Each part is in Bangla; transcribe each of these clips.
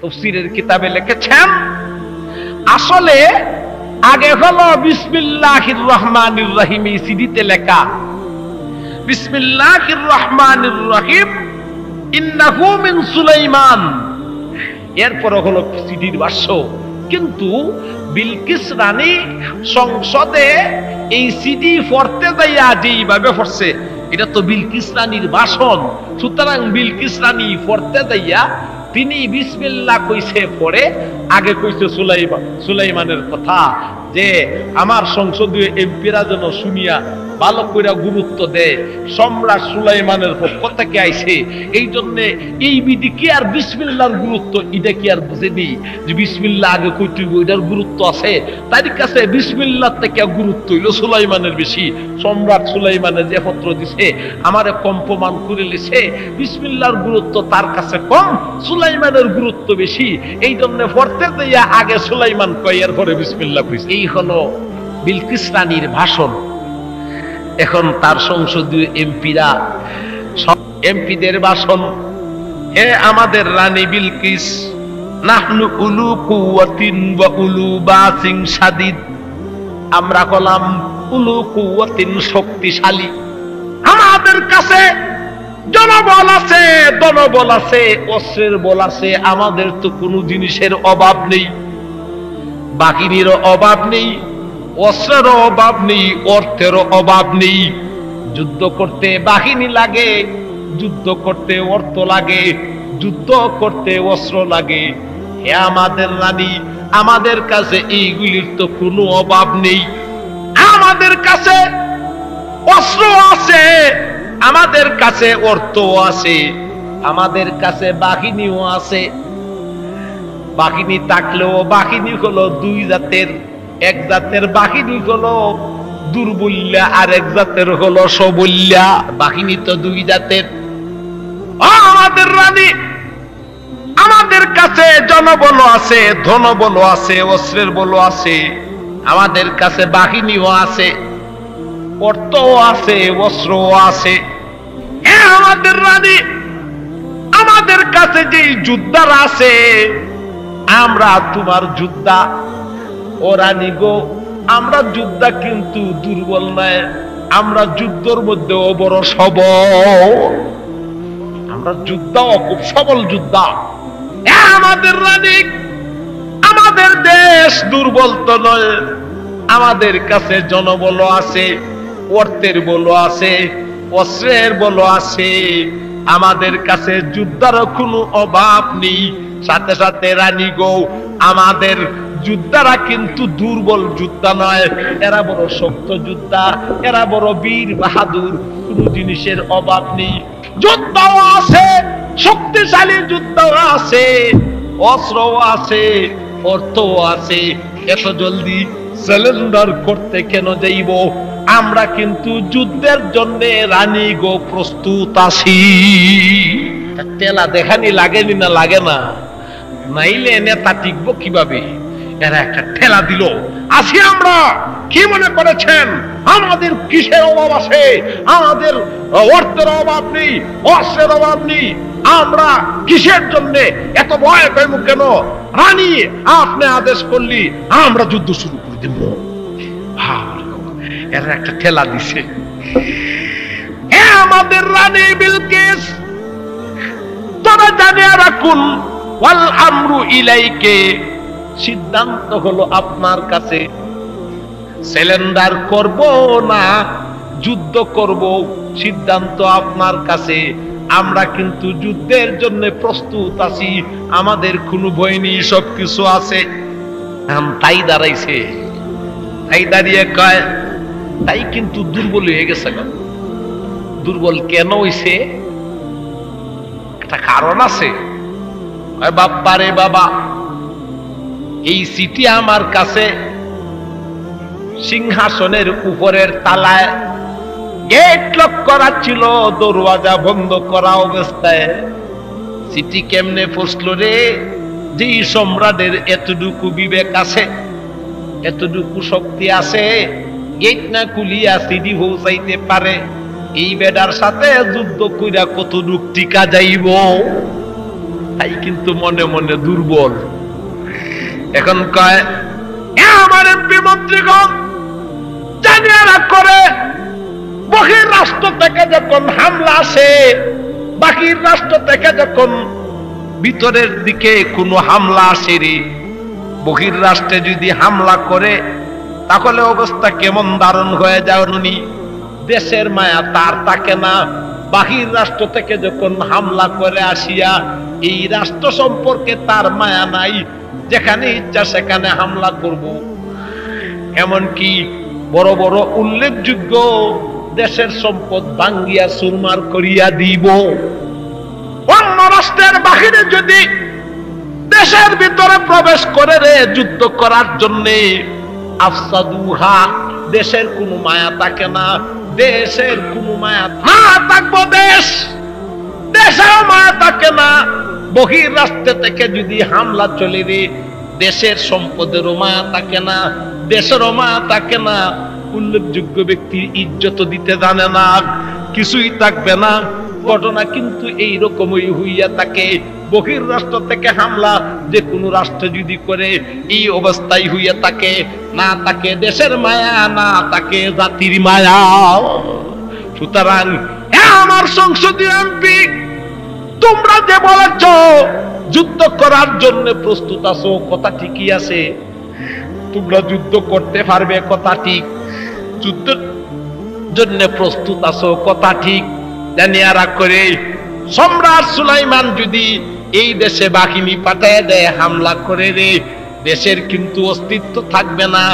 তাফসীরের কিতাবে লিখেছেন আসলে আগে হলো বিসমিল্লাহির রহমানির রহিম, এই সিডিতে লেখা বিসমিল্লাহির রহমানির রহিম ইন্নাহু মিন সুলাইমান, এরপর হলো সিডির ভাষ্য। কিন্তু বিলকিস রানী সংসদে এই সিডি পড়তে যাইয়া যেইভাবে পড়ছে, এটা তো বিলকিস রানীর ভাষণ, সুতরাং বিলকিস রানী পড়তে যাইয়া তিনি বিসমিল্লাহ কইছে পড়ে, আগে কইছে সুলাইমানের কথা, যে আমার সংসদীয় এমপিরা যেন শুনিয়া ভালো করে গুরুত্ব দেয়, সম্রাট সুলাইমানের পক্ষ থেকে আইছে, এই জন্য এই বিধি কি আর বিসমিল্লাহর গুরুত্ব এটা কি আর বুঝেনি যে বিসমিল্লাহ আগে কইতে এটার গুরুত্ব আছে, তার কাছে বিসমিল্লাহ থেকে গুরুত্ব হইল সুলাইমানের বেশি। সম্রাট সুলাইমানের যে পত্র দিছে আমারে কম প্রমাণ করে লিছে, বিসমিল্লাহর গুরুত্ব তার কাছে কম, সুলাইমানের গুরুত্ব বেশি, এই জন্য পড়তে যাইয়া আগে সুলাইমান কয় এরপরে বিসমিল্লাহ কইছে। এই হলো বিলকিস রানীর ভাষণ। এখন তার সংসদীয় এমপিরা, সব এমপিদের ভাষণ, হে আমাদের রানী বিলকিস, নাহনু উলু কুওয়াতিন ওয়া উলু বাসিন শাদীদ, আমরা হলাম উলু কুওয়াতিন শক্তিশালী, আমাদের কাছে জনবল আছে, দলবল আছে, অস্ত্রের বল আছে, আমাদের তো কোনো জিনিসের অভাব নেই, বাহিনীরও অভাব নেই, অস্ত্রেরও অভাব নেই, অর্থেরও অভাব নেই। যুদ্ধ করতে বাহিনী লাগে, যুদ্ধ করতে অর্থ লাগে, যুদ্ধ করতে অস্ত্র লাগে। হে আমাদের রানী, আমাদের কাছে এইগুলির তো কোনো অভাব নেই, আমাদের কাছে অস্ত্র আছে, আমাদের কাছে অর্থও আছে, আমাদের কাছে বাহিনীও আছে। বাহিনী থাকলেও বাহিনী হলো দুই জাতের, এক জাতের বাহিনী হলো দুর্বল্যা, আর এক জাতের হলো সবল্যা, বাহিনী তো দুই জাতের। আমাদের রানী, আমাদের কাছে জনবল আছে, ধনবল আছে, অস্ত্রের বল আছে, আমাদের কাছে বাহিনীও আছে, অর্থও আছে, অস্ত্রও আছে। আমাদের রানী, আমাদের কাছে যে যোদ্ধারা আছে, আমরা তোমার যোদ্ধা। ও রানী গো, আমরা যোদ্ধা কিন্তু দুর্বল নয়, আমরা যুদ্ধের মধ্যেও বড় সবল, আমরা যোদ্ধাও খুব সবল যোদ্ধা। আমাদের রানী, আমাদের দেশ দুর্বল তো নয়, আমাদের কাছে জনবল আছে, অর্থের বল আছে, অস্ত্রের বল আছে, আমাদের কাছে যোদ্ধারও কোনো অভাব নেই। সাথে সাথে রানী গো, আমাদের যোদ্ধারা কিন্তু দুর্বল যোদ্ধা নয়, এরা বড় শক্ত যোদ্ধা, এরা বড় বীর বাহাদুর, কোন জিনিসের অভাব নেই, যোদ্ধাও আছে, শক্তিশালী যোদ্ধাও আছে, অস্ত্রও আছে, অর্থও আছে। এত জলদি সারেন্ডার করতে কেন যাইব? আমরা কিন্তু যুদ্ধের জন্য রানী গো প্রস্তুত আছি। তেলা দেখানি লাগেনি না লাগে না, নাইলে নেতা টিকবো কিভাবে? এরা একটা ঠেলা দিল, আসি আমরা। কি মনে করেছেন আমাদের কিসের অভাব আছে? আমাদের অর্থের অভাব নেই, অস্ত্রের অভাব নেই, আমরা কিসের জন্য এত ভয় পাইব কেন? রানী আপনি আদেশ করলি আমরা যুদ্ধ শুরু করে দেব। এরা একটা ঠেলা দিছে। আমাদের রানী বিলকিস, তোরা জানিয়ে রাখুন, ওয়াল আমরু ইলাইকে, সিদ্ধান্ত হলো আপনার কাছে। সিলিন্ডার করব না যুদ্ধ করব, সিদ্ধান্ত আপনার কাছে। আমরা কিন্তু যুদ্ধের জন্য প্রস্তুত আছি, আমাদের কোনো ভয় নেই, সবকিছু আছে। তাই দাঁড়াইছে, তাই দাঁড়িয়ে কয়, তাই কিন্তু দুর্বল হয়ে গেছে। দুর্বল কেন হইছে? একটা কারণ আছে। বাবা রে বাবা, এই চিঠি আমার কাছে সিংহাসনের উপরের তালায় গেট লক করা ছিল, দরওয়াজা বন্ধ করা অবস্থায়। চিঠি কেমনে পৌঁছলো রে? যে সম্রাটের এতটুকু বিবেক আছে, এতটুকু শক্তি আছে, গেট না খুলিয়া চিঠি পৌঁছাইতে পারে। এই বেডার সাথে যুদ্ধ কইরা কতটুক টিকা যাইব? তাই কিন্তু মনে মনে দুর্বল। এখন কয় আমার এমপি মন্ত্রীগণ জানিয়ে রাখ করে বহির রাষ্ট্র থেকে যখন হামলা আসে, বাকির রাষ্ট্র থেকে যখন ভিতরের দিকে কোনো হামলা আসে রে, বহির রাষ্ট্রে যদি হামলা করে তাহলে অবস্থা কেমন দারুণ হয়ে যায় নুনি। দেশের মায়া তার থাকে না, বাহির রাষ্ট্র থেকে যখন হামলা করে আসিয়া এই রাষ্ট্র সম্পর্কে তার মায়া নাই, যেখানে ইচ্ছা সেখানে হামলা করব। এমনকি বড় বড় উল্লেখযোগ্য দেশের সম্পদ ভাঙ্গিয়া চুরমার করিয়া দিব। অন্য রাষ্ট্রের বাহিরে যদি দেশের ভিতরে প্রবেশ করে রে যুদ্ধ করার জন্য, আফসাদুহা, দেশের কোনো মায়া থাকে না, দেশের কোনো মায়া না থাকবো দেশের মায়া থাকে না। বহির রাষ্ট্র থেকে যদি হামলা চলে রে, দেশের সম্পদেরও মায়া থাকে না, দেশেরও মায়া থাকে না। উল্লেখযোগ্য ব্যক্তির ইজ্জত দিতে জানে না, কিছুই থাকবে না। ঘটনা কিন্তু এইরকমই হইয়া থাকে। বহির রাষ্ট্র থেকে হামলা যে কোনো রাষ্ট্র যদি করে এই অবস্থায় হইয়া থাকে, না তাকে দেশের মায়া, না তাকে জাতির মায়া। সুতরাং আমার সংসদীয় এমপি, তোমরা যে বলেছ যুদ্ধ করার জন্য প্রস্তুত আছো, কথা ঠিকই আছে। তোমরা যুদ্ধ করতে পারবে, কথা ঠিক। যুদ্ধের জন্য প্রস্তুত আছো, কথা ঠিক। জানিয়া রাখ করে সম্রাট সুলাইমান যদি এই দেশে বাহিনী পাঠায় দেয়, হামলা করে রে, দেশের কিন্তু অস্তিত্ব থাকবে না,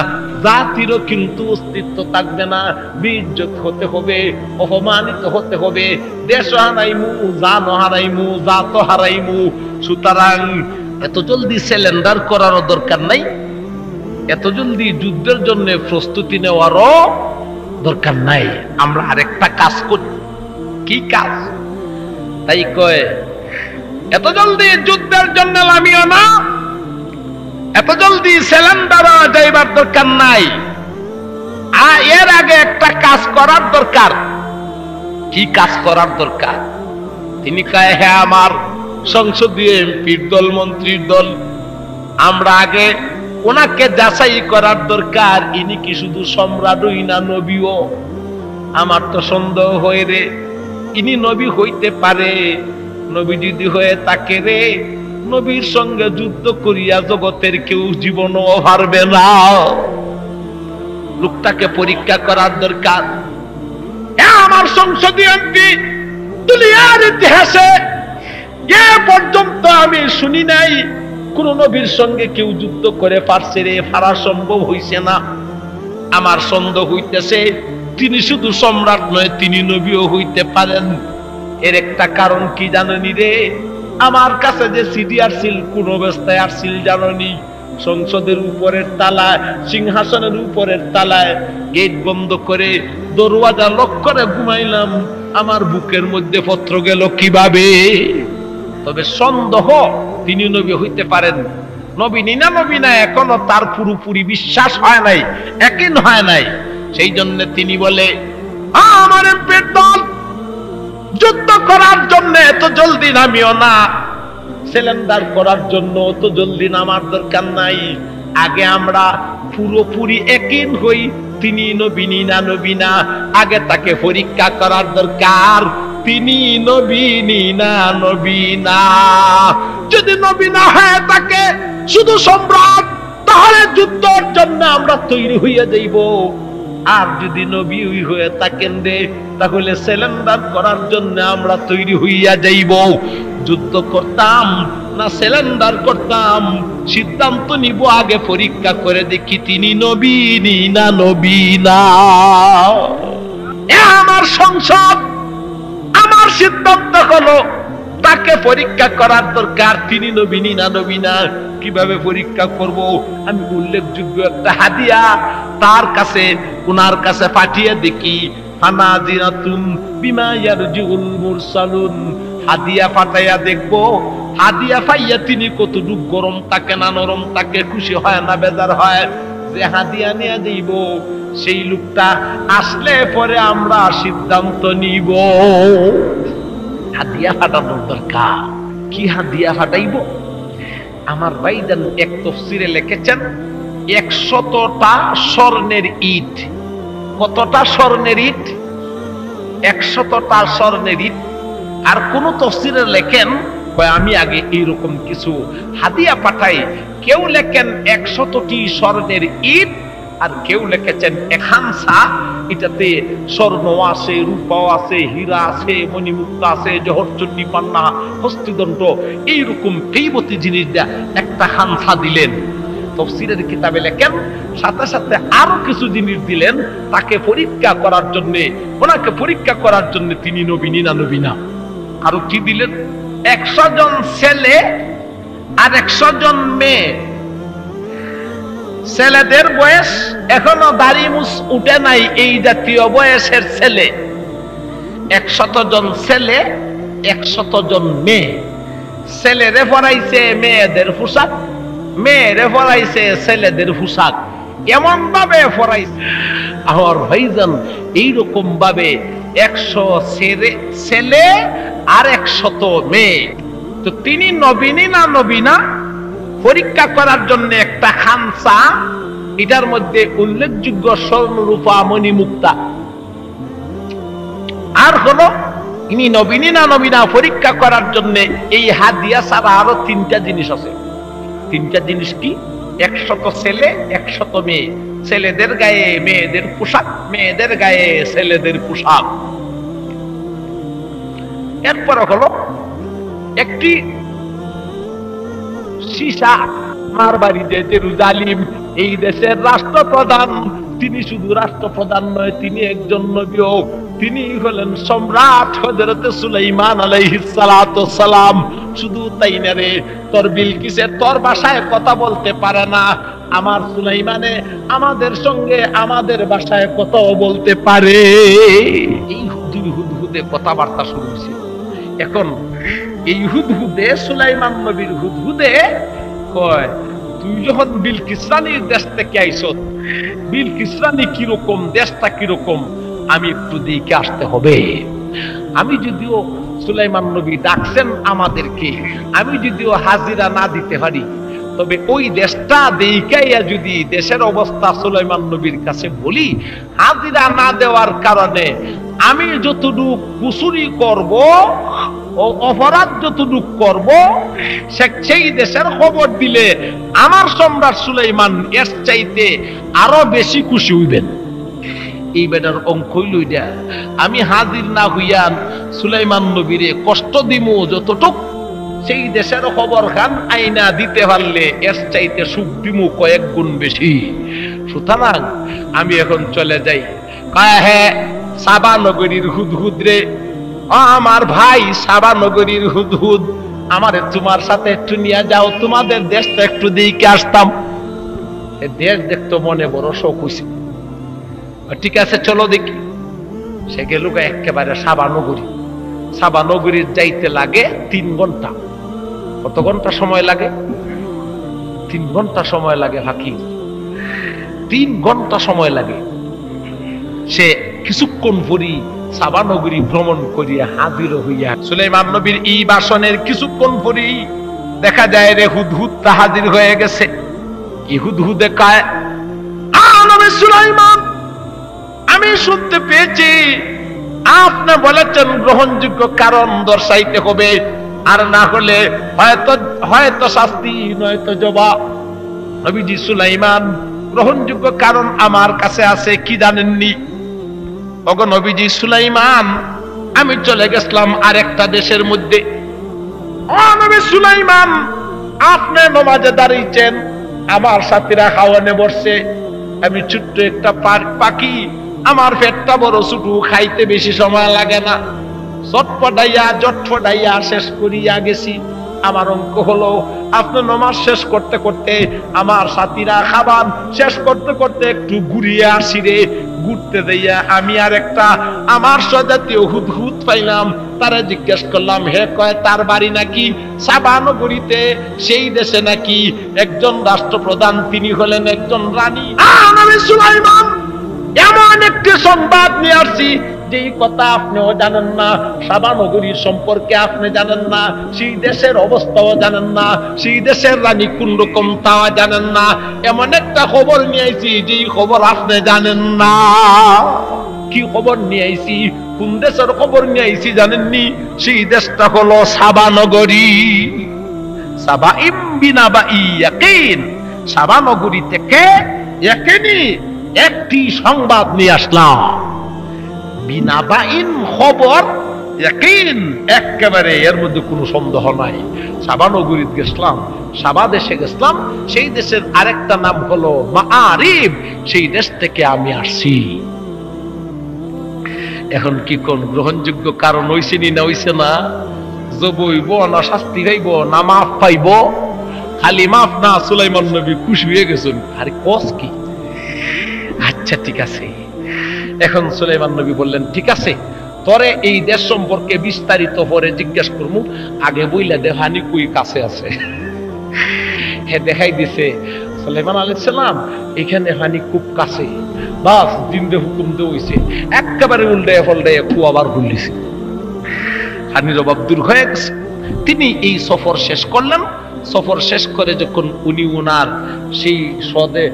জাতিরও কিন্তু অস্তিত্ব থাকবে না। বেইজ্জত হতে হবে, অপমানিত হতে হবে। দেশ হারাইমু, জান হারাইমু, জাত হারাইমু। সুতরাং এত জলদি সিলিন্ডার করারও দরকার নাই, এত জলদি যুদ্ধের জন্য প্রস্তুতি নেওয়ারও দরকার নাই। আমরা আরেকটা কাজ করি। কি কাজ? তাই কয় এত জলদি যুদ্ধের জন্য নামিও না, এত জলদি সিলিন্ডার যাইবার দরকার নাই। এর আগে একটা কাজ করার দরকার। কি কাজ করার দরকার? তিনি কয়, হ্যাঁ আমার সংসদীয় এমপির দল, মন্ত্রীর দল, আমরা আগে ওনাকে যাচাই করার দরকার, ইনি কি শুধু সম্রাটই না নবীও। আমার তো সন্দেহ হয় রে, ইনি নবী হইতে পারে। নবী যদি হয়ে থাকে রে, নবীর সঙ্গে যুদ্ধ করিয়া জগতের কেউ জীবনও হারবে না। লোকটাকে পরীক্ষা করার দরকার। আমার সংসদীয় এমপি, দুনিয়ার ইতিহাসে এ পর্যন্ত আমি শুনি নাই কোন নবীর সঙ্গে কেউ যুদ্ধ করে পারছে রে, পারা সম্ভব হইছে না। আমার সন্দেহ হইতেছে তিনি শুধু সম্রাট নয়, তিনি নবীও হইতে পারেন। এর একটা কারণ কি জানেনি রে? আমার কাছে যে সিডি আসছিল, কোন অবস্থায় আসছিল জানি? সংসদের উপরের তালায়, সিংহাসনের উপরের তালায় গেট বন্ধ করে দরওয়াজা লক করে ঘুমাইলাম। আমার বুকের মধ্যে পত্র গেল কিভাবে? তবে সন্দেহ তিনি নবী হইতে পারেন। নবী না নবী না এখনো তার পুরোপুরি বিশ্বাস হয় নাই, একই হয় নাই। সেই জন্য তিনি বলে, আমার এমপির দল, যুদ্ধ করার জন্য এত জলদি নামিও না, সিলিন্ডার করার জন্য তো জলদি নামার দরকার নাই। আগে আমরা পুরোপুরি একই হই, তিনি নবী না নবী না। আগে তাকে পরীক্ষা করার দরকার, তিনি নবী না নবী না। যদি নবী না হয় তাকে শুধু সম্রাট, তাহলে যুদ্ধের জন্য আমরা তৈরি হইয়া যাইব। আর যদি নবী হয়ে থাকেন রে, তাহলে সিলিন্ডার করার জন্য আমরা তৈরি হইয়া যাইব। যুদ্ধ করতাম না সিলিন্ডার করতাম, সিদ্ধান্ত নিব আগে পরীক্ষা করে দেখি তিনি নবী না নবী না। আমার সংসদ, আমার সিদ্ধান্ত হলো তাকে পরীক্ষা করার দরকার, তিনি নবী না নবী না। কিভাবে পরীক্ষা করব? আমি উল্লেখযোগ্য একটা হাদিয়া তার কাছে, ওনার কাছে পাঠিয়ে দেখি। ফানাজিরাতুন বিমা ইয়ারজুল মুরসালুন, হাদিয়া পাঠাইয়া দেখবো, হাদিয়া পাইয়া তিনি কতটুকু গরম থাকে না নরম থাকে, খুশি হয় না বেজার হয়। যে হাদিয়া নিয়ে যাইব, সেই লোকটা আসলে পরে আমরা সিদ্ধান্ত নিব। হাদিয়া পাঠানোর দরকার। কি হাদিয়া ফাটাইব? আমার ভাইজান এক তাফসীরে লিখেছেন 100টা স্বর্ণের ইট। কতটা স্বর্ণের ইট? 100টা স্বর্ণের ইট। আর কোন তাফসীরে লেখেন আমি আগে এইরকম কিছু হাদিয়া পাঠাই, কেউ লেখেন 100টি স্বর্ণের ইট, আর কেউ লিখেছেন খানসা, এটাতে স্বর্ণ আছে, রূপাও আছে, হীরা আছে, মণিমুক্তা আছে, জহরচন্ডী পান্না, হস্তিদণ্ড, এইরকম কেইবতী জিনিস দেয়া একটা খানসা দিলেন। তাফসীরের কিতাবে লেখেন সাথে সাথে আরো কিছু জিনিস দিলেন তাকে পরীক্ষা করার জন্য, ওনাকে পরীক্ষা করার জন্য তিনি নবী না নবী না। আরো কি দিলেন? 100 জন ছেলে আর 100 জন মেয়ে। ছেলেদের বয়স এখনো দাড়ি মুছ উঠে নাই, এই জাতীয় বয়সের ছেলে। 100 জন ছেলে, 100 জন মেয়ে। ছেলেরে পরাইছে মেয়েদের পোশাক, মেয়েরে পরাইছে ছেলেদের পোশাক, এমন ভাবে পরাইছে আমার ভাইজান। এইরকম ভাবে 100 ছেলে আর 100 মেয়ে। তো তিনি নবী না নবী না পরীক্ষা করার জন্য একটা খানসা, এটার মধ্যে উল্লেখযোগ্য স্বর্ণ রূপা মণিমুক্তা। আর হলো ইনি নবী না নবী না পরীক্ষা করার জন্য এই হাদিয়া ছাড়া আরো 3টা জিনিস আছে। 3টা জিনিস কি? 100 ছেলে 100 মেয়ে, ছেলেদের গায়ে মেয়েদের পোশাক, মেয়েদের গায়ে ছেলেদের পোশাক। এরপর হলো একটি সীসা। আমার বাড়িতে জেরুজালেম, এই দেশের রাষ্ট্রপ্রধান, তিনি শুধু রাষ্ট্রপ্রধান নয়, তিনি একজন নবীও। তিনি হলেন সম্রাট হযরত সুলাইমান আলাইহিস সালাতু সালাম। শুধু তাই না রে, তোর বিলকিসের তোর ভাষায় কথা বলতে পারে না, আমার সুলাইমানে আমাদের সঙ্গে আমাদের ভাষায় কথাও বলতে পারে। এই হুদহুদে কথাবার্তা শুরু হয়েছে। এখন এই হুদহুদে সুলাইমান নবীর হুদহুদে কয়, তুই যখন বিলকিস রানীর দেশ থেকে আইছ, বিলকিস রানী কিরকম, দেশটা কিরকম, আমি একটু দেখে আসতে হবে। আমি যদিও সুলাইমান নবী ডাকছেন আমাদেরকে, আমি যদিও হাজিরা না দিতে পারি, তবে ওই দেশটা দেখাইয়া যদি দেশের অবস্থা সুলাইমান নবীর কাছে বলি, হাজিরা না দেওয়ার কারণে আমি যতটুকু কুসুরি করব ও অপরাধ যতটুক করব, সেই দেশের খবর দিলে আমার সম্রাট সুলাইমান এর চাইতে আরো বেশি খুশি হইবেন। এই বেটার অঙ্ক হইল এটা, আমি হাজির না হইয়া সুলাইমান নবীরে কষ্ট দিমু যতটুক, সেই দেশের খবর খান আইনা দিতে পারলে এর চাইতে সুখ দিমু কয়েক গুণ বেশি। সুতরাং আমি এখন চলে যাই। হ্যাঁ, সাবা নগরীর হুদহুদ রে, আমার ভাই সাবা নগরীর হুদহুদ, আমারে তোমার সাথে একটু নিয়ে যাও, তোমাদের দেশটা একটু দেখে আসতাম। দেশ দেখতো মনে বড় শখ হইছে। ঠিক আছে চলো দেখি। সে গেল একেবারে সাবা নগরী। সাবা নগরীর যাইতে লাগে 3 ঘন্টা। কত ঘন্টা সময় লাগে? 3 ঘন্টা সময় লাগে ফাঁকি, 3 ঘন্টা সময় লাগে। সে কিছুক্ষণ পরই সাবা নগরী ভ্রমণ করিয়া হাজির হইয়া সুলাইমান নবীর এই ভাষণের কিছুক্ষণ পরই দেখা যায় রে হুদহুদ হাজির হয়ে গেছে। এই হুদহুদে কায়, নবী সুলাইমান, আমি শুনতে পেয়েছি আপনি বলেছেন গ্রহণযোগ্য কারণ দর্শাইতে হবে, আর না হলে হয়তো শাস্তি নয়তো জবাব। নবীজি সুলাইমান, গ্রহণযোগ্য কারণ আমার কাছে আছে, কি জানেননি? ওগো নবীজি সুলাইমান, আমি চলে গেছিলাম আরেকটা দেশের মধ্যে। ও নবী সুলাইমান, আপনি নামাজে দাঁড়িয়েছেন, আমার সাথীরা খাওয়ানে বসছে, আমি ছোট্ট একটা পাখি, আমার পেটটা বড় ছোট, খাইতে বেশি সময় লাগে না, জটফটাইয়া শেষ করিয়া গেছি। আমার অঙ্ক হলো, আপনি নামাজ শেষ করতে করতে আমার সাথীরা খাবার শেষ করতে করতে একটু ঘুরিয়ে আসি রে। ঘুরতে যাইয়া আমি আর একটা আমার স্বজাতীয় হুদহুদ পাইলাম, তারা জিজ্ঞেস করলাম, হে কয় তার বাড়ি নাকি সাবা নগরীতে, সেই দেশে নাকি একজন রাষ্ট্রপ্রধান, তিনি হলেন একজন রানী। নবী সুলাইমান, এমন একটি সংবাদ নিয়ে আসছি যেই কথা আপনিও জানেন না, সাবা নগরীর সম্পর্কে আপনি জানেন না, সেই দেশের অবস্থাও জানেন না, সেই দেশের রানী কোন রকম তাও জানেন না, এমন একটা খবর নিয়ে আইছি যেই খবর আপনি জানেন না। কি খবর নিয়ে আইছি? কোন দেশের খবর নিয়ে আইছি জানেননি? সেই দেশটা হলো সাবা নগরী। সাবাইম বিনাবাই ইয়াকিন, সাবা নগরী থেকে ইয়াকিনি একটি সংবাদ নিয়ে আসলাম। বিনাবাইন খবর, ইয়াকিন একেবারে, এর মধ্যে কোনো সন্দেহ নাই। সাবা নগরীতে গেছিলাম, সাবা দেশে গেছিলাম, সেই দেশের আরেকটা নাম হলো মাআরিব, সেই দেশ থেকে আমি আসছি। এখন কি কোন গ্রহণযোগ্য কারণ হইছে নি না হইছে না? জবইব না শাস্তি পাইব না মাফ পাইব? খালি মাফ না, সুলাইমান নবী খুশি হয়ে গেছেন। আরে কস কি? আচ্ছা ঠিক আছে। এখন সুলাইমান নবী বললেন ঠিক আছে, তরে এই দেশ সম্পর্কে বিস্তারিত পরে জিজ্ঞেস করবো, আগে বইলা দেখানি কই কাছে আছে। হ্যাঁ দেখাই দিছে সুলাইমান আলাইহিস সালাম, এখানে হানি খুব কাছে। বাস দিন দে হুকুম দে হইছে, একেবারে উল্টায় ফল্টায় কুয়াবার ভুলিছে। হানির অভাব দূর হয়ে গেছে। তিনি এই সফর শেষ করলেন। সফর শেষ করে যখন উনি উনার সেই সদে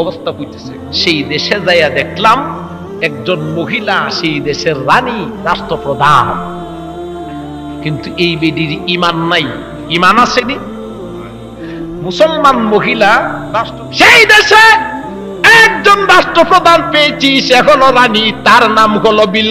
অবস্থা বুঝতেছে, সেই দেশে যাইয়া দেখলাম একজন মহিলা, সেই দেশের রানী, রাষ্ট্রপ্রধান। কিন্তু এই বেডির ইমান নাই। ইমান আসেনি। মুসলমান মহিলা রাষ্ট্র, সেই দেশে একজন রাষ্ট্রপ্রধান পেয়েছি, সে হলো রানী, তার নাম হলো বিল